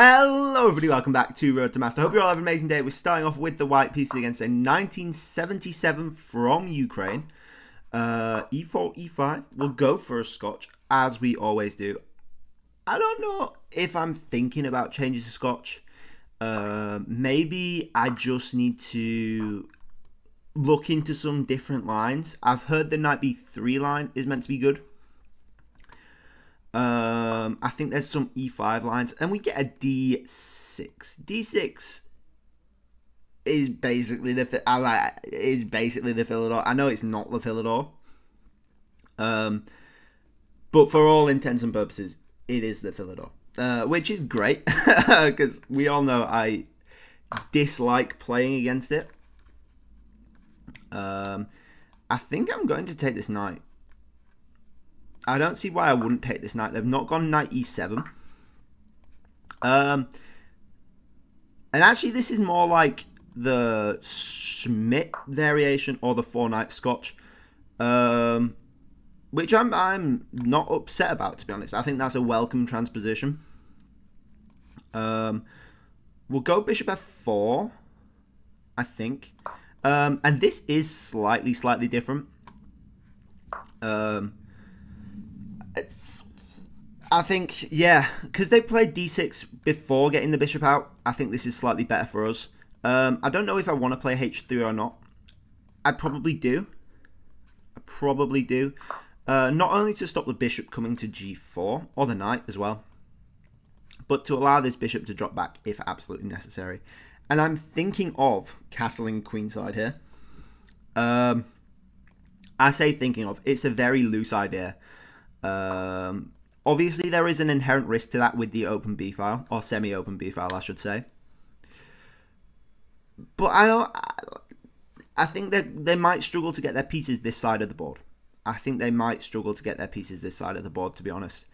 Hello everybody, welcome back to Road to Master. Hope you all have an amazing day. We're starting off with the white pieces against a 1977 from Ukraine. E4, E5. We'll go for a Scotch, as we always do. I don't know if I'm thinking about changing to Scotch. Maybe I just need to look into some different lines. I've heard the Knight B3 line is meant to be good. I think there's some E5 lines, and we get a D6. D6 is basically the Philidor. I know it's not the Philidor, but for all intents and purposes, it is the Philidor, which is great because we all know I dislike playing against it. I think I'm going to take this knight. I don't see why I wouldn't take this knight. They've not gone knight e7. And actually, this is more like the Schmidt variation or the 4-knight Scotch, which I'm not upset about, to be honest. I think that's a welcome transposition. We'll go bishop f4, I think. And this is slightly different. I think, yeah, because they played d6 before getting the bishop out. I think this is slightly better for us. I don't know if I want to play h3 or not. I probably do. Not only to stop the bishop coming to g4, or the knight as well, but to allow this bishop to drop back if absolutely necessary. And I'm thinking of castling queenside here. I say thinking of. It's a very loose idea. Obviously, there is an inherent risk to that with the open B file, or semi-open B file, I should say. But I think that they might struggle to get their pieces this side of the board. To be honest,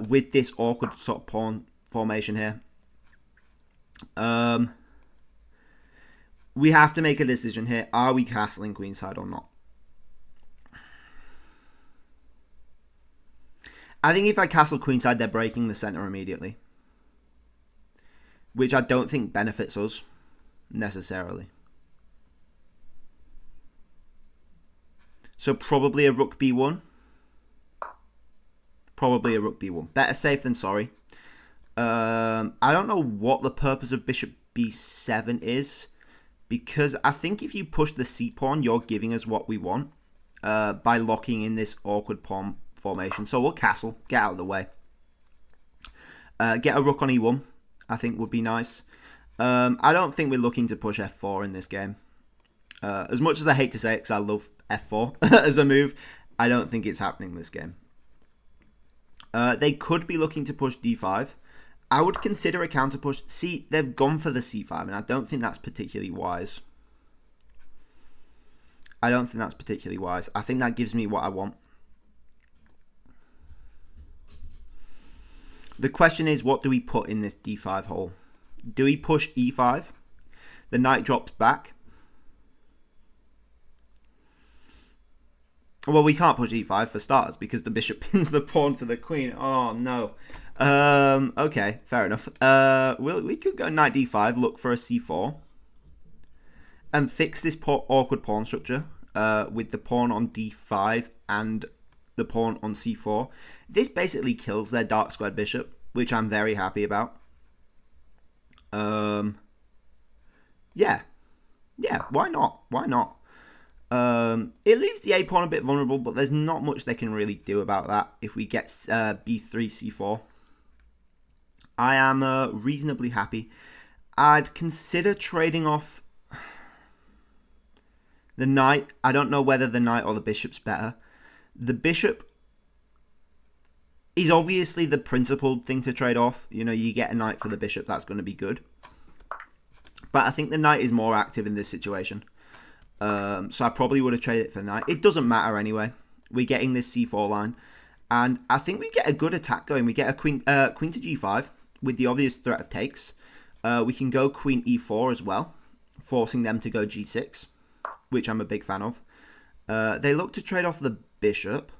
with this awkward sort of pawn formation here. We have to make a decision here. Are we castling queenside or not? I think if I castle queenside, they're breaking the center immediately, which I don't think benefits us necessarily. So probably a rook b1. Better safe than sorry. I don't know what the purpose of bishop b7 is, because I think if you push the c pawn, you're giving us what we want by locking in this awkward pawn formation. So we'll castle, get out of the way. Get a rook on e1, I think would be nice. I don't think we're looking to push f4 in this game. As much as I hate to say it, because I love f4 as a move, I don't think it's happening this game. They could be looking to push d5. I would consider a counter push. See, they've gone for the c5, and I don't think that's particularly wise. I think that gives me what I want. The question is, what do we put in this d5 hole? Do we push e5? The knight drops back. Well, we can't push e5 for starters because the bishop pins the pawn to the queen. Oh, no. Okay, fair enough. We could go knight d5, look for a c4, and fix this awkward pawn structure with the pawn on d5 and the pawn on c4. This basically kills their dark squared bishop, which I'm very happy about. Yeah, why not? It leaves the a pawn a bit vulnerable, but there's not much they can really do about that if we get b3, c4. I am reasonably happy. I'd consider trading off the knight. I don't know whether the knight or the bishop's better. The bishop is obviously the principled thing to trade off. You know, you get a knight for the bishop, that's going to be good. But I think the knight is more active in this situation. So I probably would have traded it for the knight. It doesn't matter anyway. We're getting this c4 line. And I think we get a good attack going. We get a queen to g5 with the obvious threat of takes. We can go queen e4 as well, forcing them to go g6, which I'm a big fan of. They look to trade off the bishop.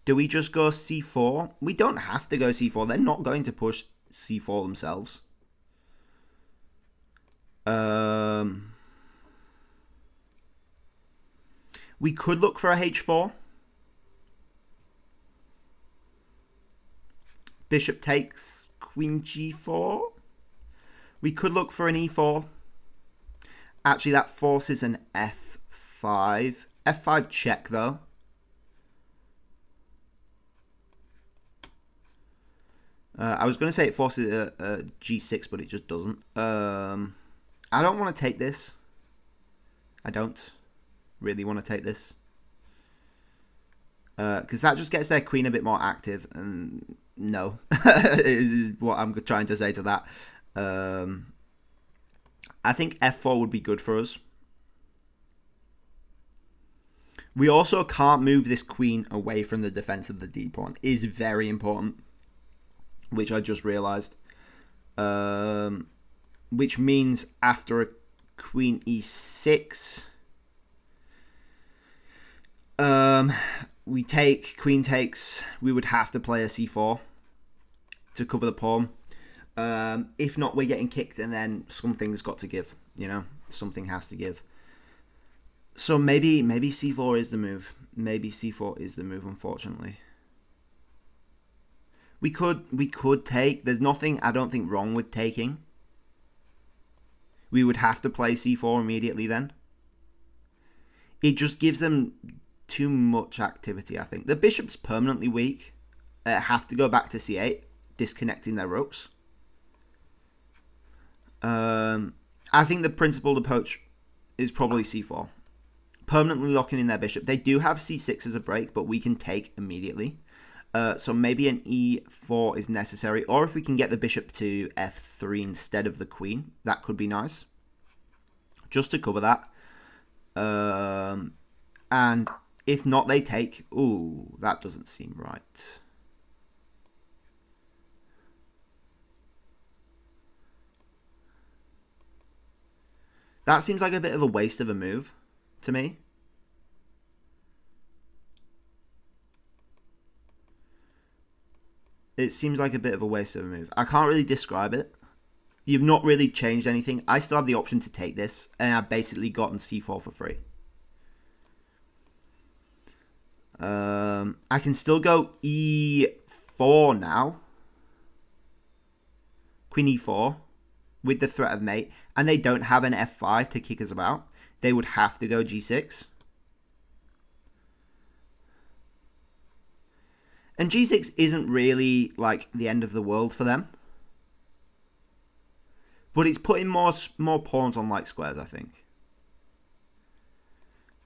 Do we just go c4? We don't have to go c4. They're not going to push c4 themselves. We could look for a h4. Bishop takes queen g4. We could look for an e4. Actually, that forces an f5. f5 check, though. I was going to say it forces a g6, but it just doesn't. I don't want to take this. I don't really want to take this. Because that just gets their queen a bit more active. And no, is what I'm trying to say to that. I think f4 would be good for us. We also can't move this queen away from the defense of the d pawn. It is very important, which I just realized. Which means after a queen e6, we take, queen takes, we would have to play a c4 to cover the pawn. If not, we're getting kicked, and then something's got to give, you know? Something has to give. So maybe c4 is the move. Maybe c4 is the move, unfortunately. We could take. There's nothing, I don't think, wrong with taking. We would have to play c4 immediately then. It just gives them too much activity, I think. The bishop's permanently weak. Have to go back to c8, disconnecting their rooks. I think the principled approach is probably c4. Permanently locking in their bishop. They do have c6 as a break, but we can take immediately. So maybe an e4 is necessary. Or if we can get the bishop to f3 instead of the queen, that could be nice. Just to cover that. And if not, they take. Ooh, that doesn't seem right. That seems like a bit of a waste of a move to me. It seems like a bit of a waste of a move. I can't really describe it. You've not really changed anything. I still have the option to take this, and I've basically gotten c4 for free. I can still go e4 now. Queen e4 with the threat of mate, and they don't have an f5 to kick us about. They would have to go g6. And g6 isn't really like the end of the world for them. But it's putting more pawns on light squares, I think.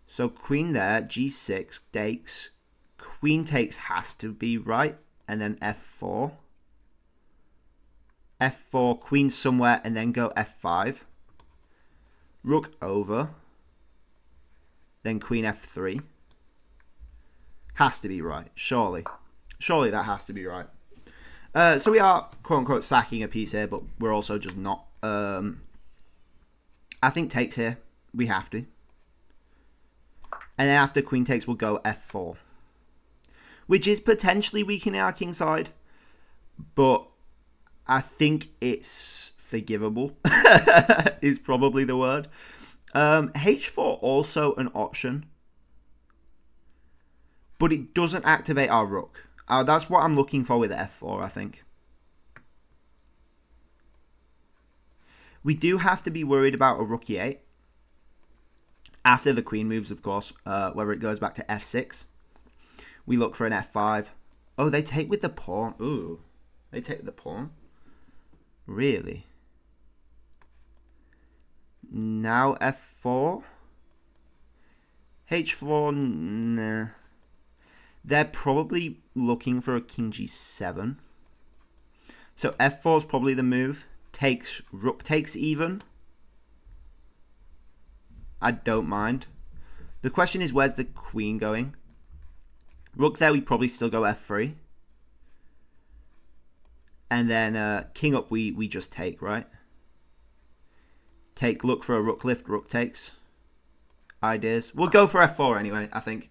So queen there, g6 takes. Queen takes has to be right. And then f4. f4, queen somewhere, and then go f5. Rook over. Then queen f3. Has to be right, surely. Surely that has to be right. So we are, quote-unquote, sacking a piece here, but we're also just not. I think takes here. We have to. And then after queen takes, we'll go f4. Which is potentially weakening our kingside. But I think it's forgivable. Is probably the word. h4 also an option. But it doesn't activate our rook. That's what I'm looking for with f4, I think. We do have to be worried about a rook e8. After the queen moves, of course. Whether it goes back to f6. We look for an f5. Oh, they take with the pawn. Ooh. They take with the pawn. Really? Now f4. h4. Nah. They're probably looking for a king g7. So f4 is probably the move. Takes, rook takes even. I don't mind. The question is, where's the queen going? Rook there, we probably still go f3. And then king up, we just take, right? Take, look for a rook lift, rook takes. Ideas. We'll go for f4 anyway, I think.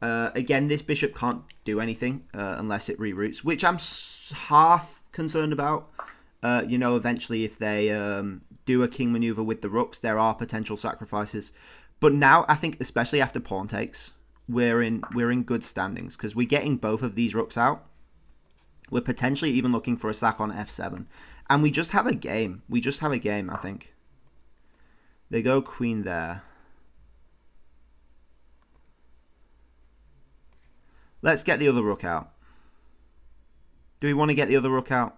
Again, this bishop can't do anything unless it reroutes, which I'm half concerned about. You know, eventually if they do a king maneuver with the rooks, there are potential sacrifices. But now, I think, especially after pawn takes, we're in good standings because we're getting both of these rooks out. We're potentially even looking for a sack on f7. And we just have a game. We just have a game, I think. They go queen there. Let's get the other rook out. Do we want to get the other rook out?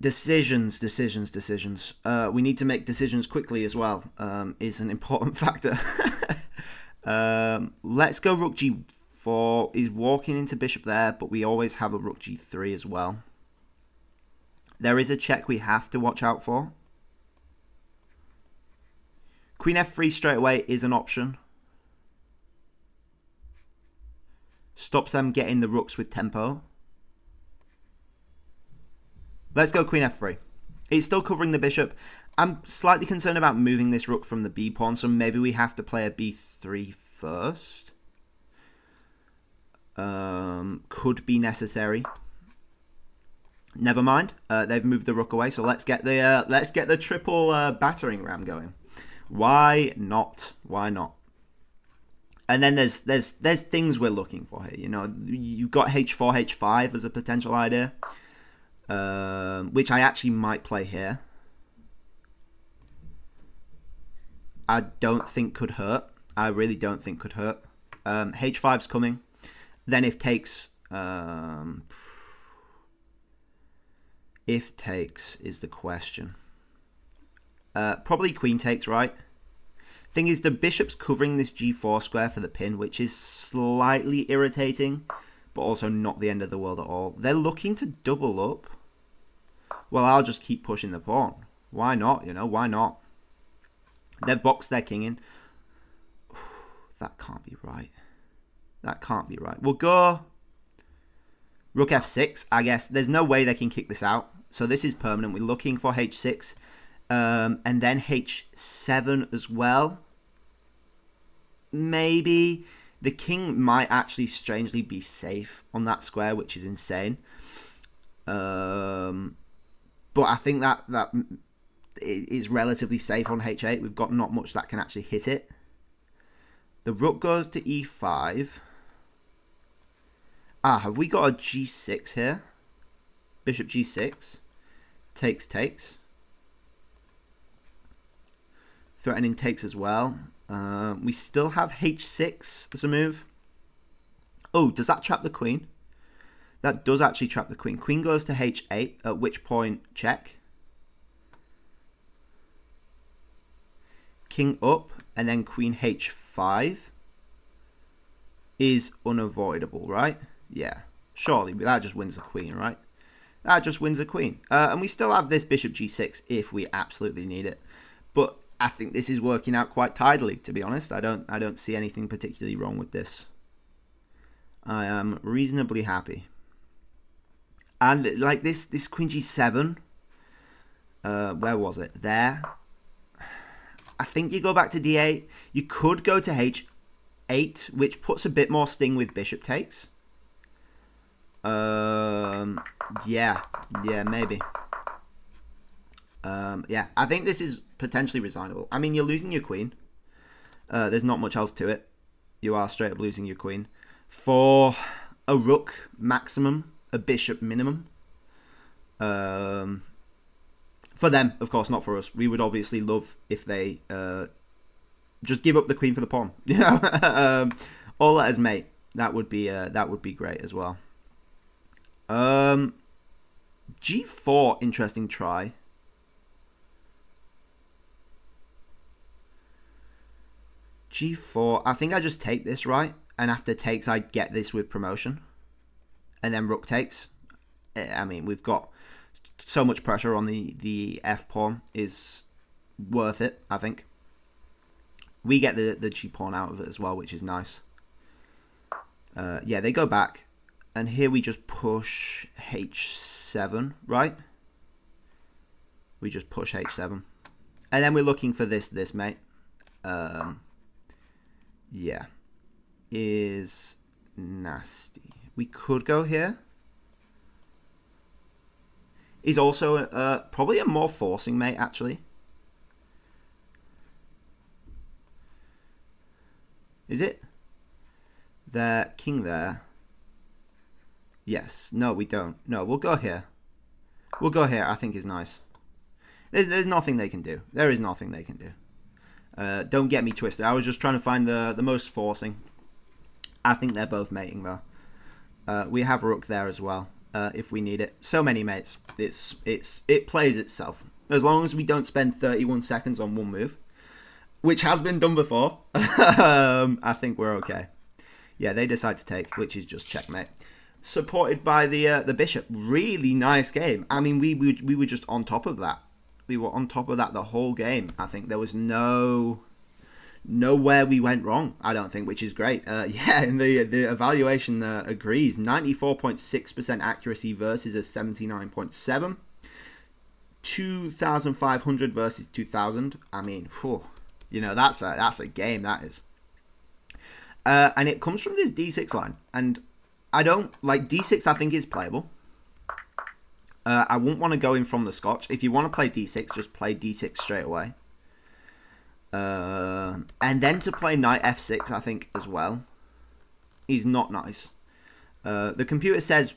Decisions. We need to make decisions quickly as well, is an important factor. Let's go rook g4. He's walking into bishop there, but we always have a rook g3 as well. There is a check we have to watch out for. Queen f3 straight away is an option. Stops them getting the rooks with tempo. Let's go queen f3. It's still covering the bishop. I'm slightly concerned about moving this rook from the b pawn, so maybe we have to play a b3 first. Could be necessary. Never mind. They've moved the rook away, so let's get the triple battering ram going. Why not? Why not? And then there's things we're looking for here. You know, you've got h4, h5 as a potential idea, which I actually might play here. I don't think could hurt. I really don't think could hurt. H5's coming. Then if takes is the question. Probably queen takes, right? Thing is, the bishop's covering this g4 square for the pin, which is slightly irritating, but also not the end of the world at all. They're looking to double up. Well, I'll just keep pushing the pawn. Why not? You know, why not? They've boxed their king in. That can't be right. That can't be right. We'll go rook f6, I guess. There's no way they can kick this out. So this is permanent. We're looking for h6. And then h7 as well. Maybe the king might actually strangely be safe on that square, which is insane. But I think that is relatively safe on h8. We've got not much that can actually hit it. The rook goes to e5. Have we got a g6 here? Bishop g6. Takes. Threatening takes as well. We still have h6 as a move. Oh, does that trap the queen? That does actually trap the queen. Queen goes to h8, at which point check. King up, and then queen h5 is unavoidable, right? Yeah, surely, but that just wins the queen, right? That just wins the queen. And we still have this bishop g6 if we absolutely need it. But I think this is working out quite tidily, to be honest. I don't see anything particularly wrong with this. I am reasonably happy. And like this queen g7, where was it? There. I think you go back to d8. You could go to h8, which puts a bit more sting with bishop takes. Yeah, maybe. Yeah, I think this is potentially resignable. I mean, you're losing your queen. There's not much else to it. You are straight up losing your queen. For a rook maximum, a bishop minimum. For them, of course, not for us. We would obviously love if they just give up the queen for the pawn. You know, or let us mate. That would be great as well. G4, interesting try. G4, I think I just take this, right? And after takes, I get this with promotion. And then rook takes. I mean, we've got so much pressure on the F pawn is worth it, I think. We get the G pawn out of it as well, which is nice. Yeah, they go back. And here we just push H7, right? We just push H7. And then we're looking for this mate. yeah, is nasty. We could go here. Is also probably a more forcing mate, actually. Is it? There, king there. Yes. No, we don't. No, we'll go here. We'll go here, I think is nice. There's nothing they can do. There is nothing they can do. Don't get me twisted. I was just trying to find the most forcing. I think they're both mating, though. We have rook there as well, if we need it. So many mates. It plays itself. As long as we don't spend 31 seconds on one move, which has been done before, I think we're okay. Yeah, they decide to take, which is just checkmate. Supported by the bishop. Really nice game. I mean, we were just on top of that. We were on top of that the whole game. I think there was nowhere we went wrong, I don't think, which is great. Yeah, and the evaluation agrees. 94.6% accuracy versus a 79.7. 2,500 versus 2,000. I mean, whew, you know, that's a game, that is. And it comes from this d6 line. And I don't, like, d6 I think is playable. I wouldn't want to go in from the Scotch. If you want to play d6, just play d6 straight away. And then to play knight f6, I think, as well, is not nice. The computer says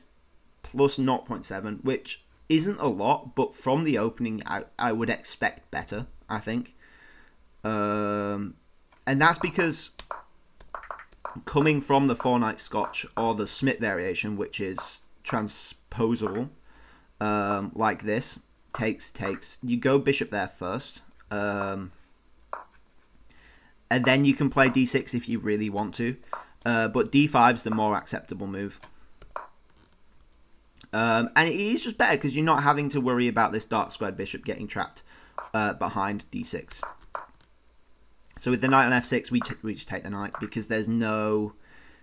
plus 0.7, which isn't a lot, but from the opening, I would expect better, I think. And that's because coming from the 4-knight Scotch or the Smith variation, which is transposable, like this, takes, you go bishop there first, and then you can play d6 if you really want to, but d5 is the more acceptable move. And it is just better because you're not having to worry about this dark squared bishop getting trapped behind d6. So with the knight on f6, we just take the knight because there's no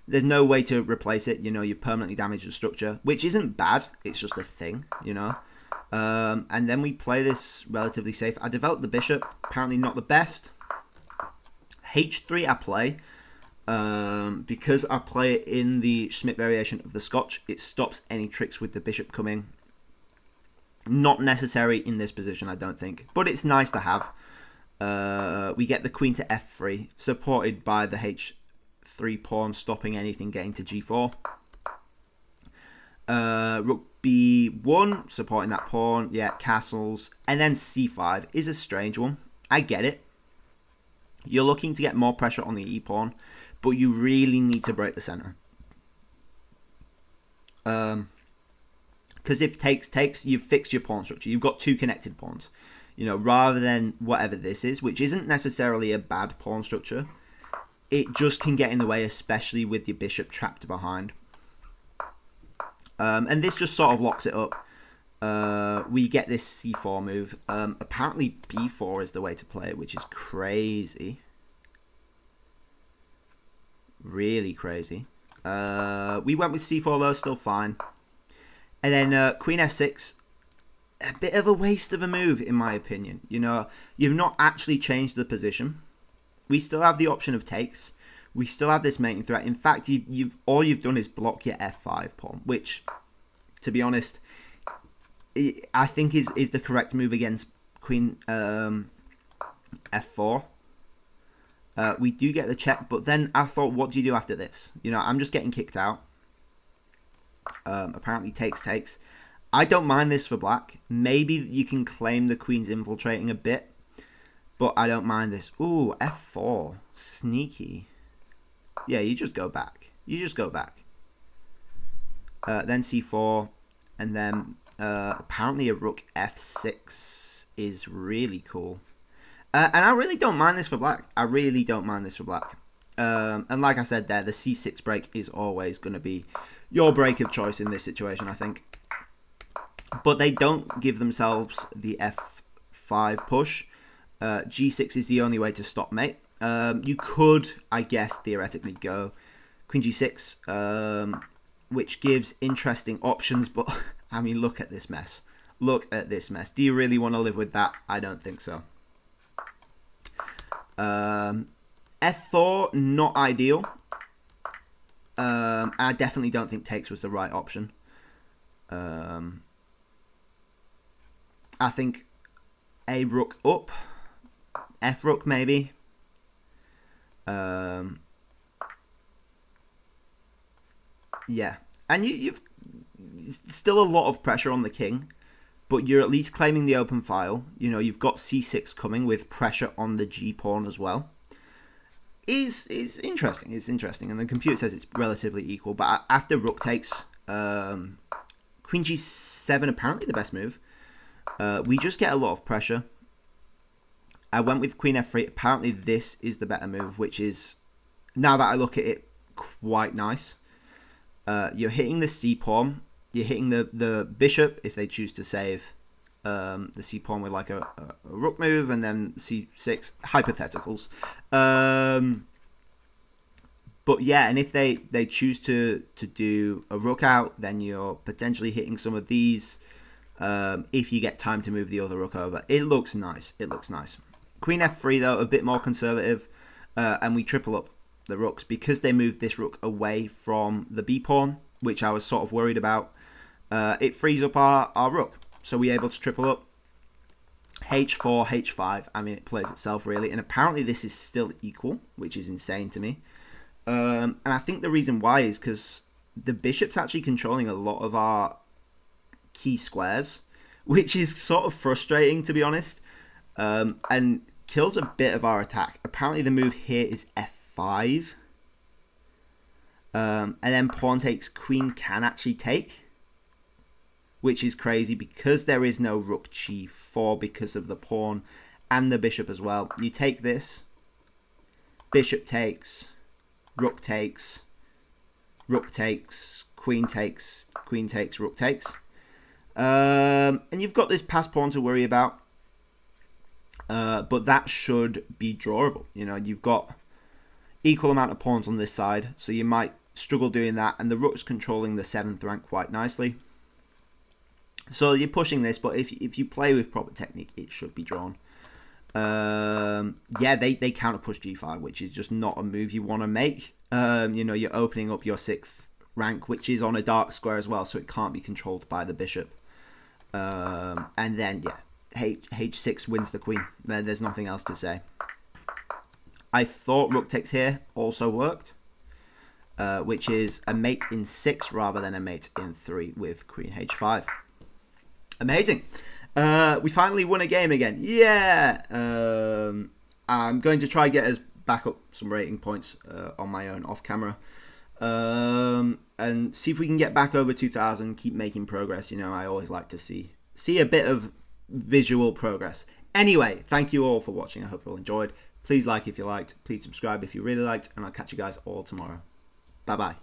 way to replace it. You know, you permanently damage the structure, which isn't bad. It's just a thing, you know. And then we play this relatively safe. I developed the bishop. Apparently not the best. h3 I play because I play it in the Schmidt variation of the Scotch. It stops any tricks with the bishop coming. Not necessary in this position, I don't think, but it's nice to have. We get the queen to f3, supported by the h3 pawn, stopping anything getting to g4. Rook b1, supporting that pawn. Yeah, castles. And then c5 is a strange one. I get it. You're looking to get more pressure on the e-pawn, but you really need to break the center. Because if takes, you've fixed your pawn structure. You've got two connected pawns. You know, rather than whatever this is, which isn't necessarily a bad pawn structure, it just can get in the way, especially with your bishop trapped behind. And this just sort of locks it up. We get this c4 move. Apparently b4 is the way to play it, which is crazy. Really crazy. We went with c4 though, still fine. And then queen f6. A bit of a waste of a move, in my opinion. You know, you've not actually changed the position. We still have the option of takes. We still have this mating threat. In fact, all you've done is block your f5 pawn, which, to be honest, I think is the correct move against queen f4. We do get the check, but then I thought, what do you do after this? You know, I'm just getting kicked out. Apparently takes. I don't mind this for black. Maybe you can claim the queen's infiltrating a bit, but I don't mind this. Ooh, f4. Sneaky. Yeah, you just go back. Then c4, and then apparently a rook f6 is really cool. And I really don't mind this for black. And like I said there, the c6 break is always going to be your break of choice in this situation, I think. But they don't give themselves the f5 push. g6 is the only way to stop mate. You could, I guess, theoretically go queen g6, which gives interesting options. But, I mean, look at this mess. Do you really want to live with that? I don't think so. And F4, not ideal. I definitely don't think takes was the right option. I think A rook up, F rook maybe. Yeah, and you've still a lot of pressure on the king, but you're at least claiming the open file. You know, you've got C6 coming with pressure on the G pawn as well. Is interesting. It's interesting, and the computer says it's relatively equal. But after rook takes, Queen G7 apparently the best move. We just get a lot of pressure. I went with Queen F3. Apparently this is the better move, which is, now that I look at it, quite nice. You're hitting the C pawn. You're hitting the bishop if they choose to save the C pawn with like a rook move, and then C6 hypotheticals. But yeah, and if they choose to do a rook out, then you're potentially hitting some of these. If you get time to move the other rook over, it looks nice. It looks nice. Queen F3 though, a bit more conservative, and we triple up the rooks because they moved this rook away from the B pawn, which I was sort of worried about. It frees up our rook, so we're able to triple up. H4, H5. I mean, it plays itself really, and apparently this is still equal, which is insane to me. And I think the reason why is because the bishop's actually controlling a lot of our key squares, which is sort of frustrating to be honest, and kills a bit of our attack. Apparently the move here is F5, and then pawn takes queen can actually take, which is crazy because there is no rook G4 because of the pawn and the bishop as well. You take this, bishop takes, rook takes, rook takes, queen takes, rook takes. And you've got this pass pawn to worry about. But that should be drawable. You know, you've got equal amount of pawns on this side, so you might struggle doing that. And the rook's controlling the 7th rank quite nicely. So you're pushing this, but if you play with proper technique, it should be drawn. Yeah, they counter push G5, which is just not a move you want to make. You know, you're opening up your 6th rank, which is on a dark square as well, so it can't be controlled by the bishop. And then, yeah, H6 wins the queen. There's nothing else to say. I thought rook takes here also worked, which is a mate in 6 rather than a mate in 3 with queen H5. Amazing. We finally won a game again. Yeah. I'm going to try get us back up some rating points on my own off camera. And see if we can get back over 2,000, keep making progress. You know, I always like to see a bit of visual progress. Anyway, thank you all for watching. I hope you all enjoyed. Please like if you liked. Please subscribe if you really liked. And I'll catch you guys all tomorrow. Bye-bye.